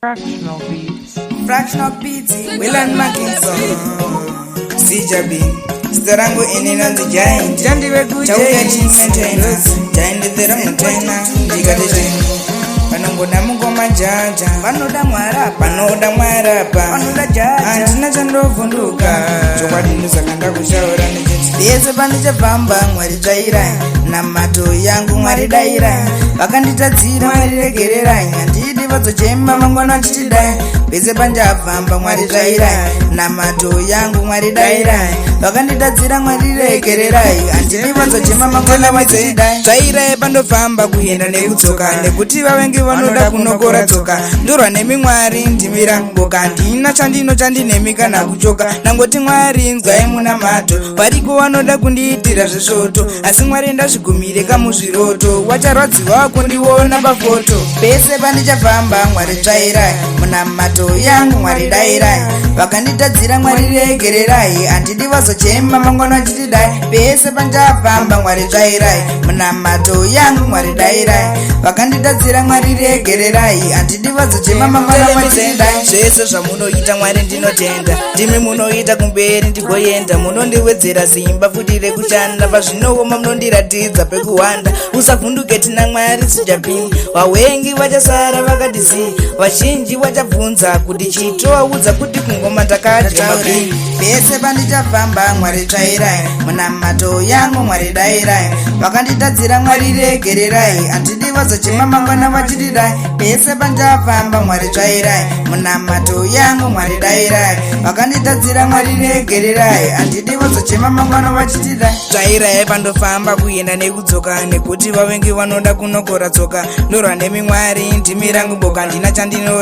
Fractional beats. Fractional beats, Willan Mackinson. Sijabi, Starango in another giant. Jandy Regu, Chowking maintenance. Giant the Ramatena, Digadation. Panongo Namugo Majaja, Panoda Marapa, Panoda Marapa, Panoda Jaja, and Nathan Rofunduka. So what in the Sakanda Kusha? There's a bandage of Bamba, Maridaira, Namato, Yangu Maridaira, Bakandita Zira, Maridaira, and he was a chamber Mangona Chida, Bezebanja Bamba, Maridaira, Namato, Yangu Maridaira, Bakandita Zira, Maridaira, and he was a chamber Mangona Chida, Zaira, Bando Famba, Queen and Negutoka, and the Kutiva and Givanoda Kunokora Toka, Dura naming Marin, Timirang Bokantina, Chandino Chandi Nemika Nakujoka, Nangotimarin, Zaimuna Mato, Parigo. Anoda kundiitira zvesvoto asi Mwari ndazvigumire muzviroto wacharodzi wakundiona pafoto pese pandichabvamba Mwari tsvairai munamato yangu Mwari dairai vakanditadzira Mwari regererai handidi vazochema mangwana achitidai pese pandichabvamba Mwari tsvairai munamato yangu Mwari dairai vakanditadzira Mwari regererai handidi vazochema mangwana achitidai zvese zvamunoita Mwari ndinotenda ndimi munoita kumberi ndigoenda munondiwedzera simba futire kushanda pazvinooma munondiratidza pekuhwanda usavhunduke tina Mwari sijapini wawengi vachasara vakadisi vazhinji vachabvunza kuti chitoaudza kuti kungoma takajamapini pese pandichabvamba Mwari tsvairai munamato yangu Mwari dairai vakanditadzira Mwari regererai handidi vazochema mangwana vachitidai pese pandichabvamba Mwari tsvairai munamato yangu Mwari dairai vakanditadzira Mwari regererai handidi vazochema mangwana vachitidai tsvairai pandofamba kuenda nekudzoka nekuti vavengi vanoda kunokora tsoka ndorwa nemi Mwari ndimi rangu boka ndina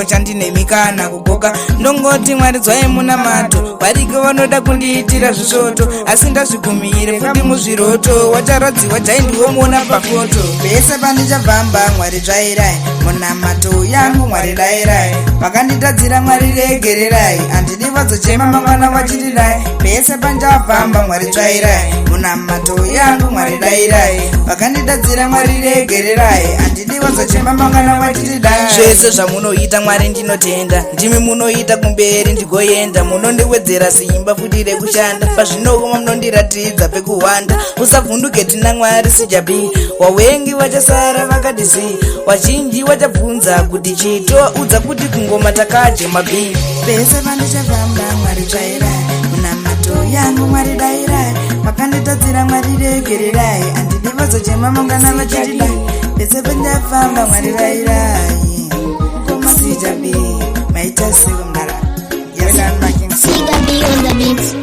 chandinemikana kugoka ndongoti Mwari dzwai munamato variko vanoda kundiitira zvisvoto asi ndazvigumire futi muzviroto wacharodziwa jaindiwomuona pafoto pese pandichabvamba Mwari tsvairai munamato yangu Mwari dairai vakanditadzira Mwari regererai handidi vazochema mangwana vachitidai pese pandichabvamba Mwari tsvairai munamato yangu Mwari dairai vakanditadzira Mwari regererai handidi vazochema mangwana vachitidai zvese zvamunoita Mwari ndinotenda ndimi munoita kumberi ndigoenda munondiwedzera simba futi rekushanda pazvinooma munondiratidza pekuhwanda usavhunduke tina Mwari sijapi wawengi vachasara vakadisi vazhinji vachabvunza kuti chitoaudza kuti kungoma takajemapini pese pandichabvamba Mwari tsvairai munamato yangu Mwari dairai vakanditadzira Mwari regererai handidi vazochema mangwana vachitidai pese pandichabvamba Mwari dairai koma sijapi maita sekumdara Willan Mackinson. Sijapi on the beats.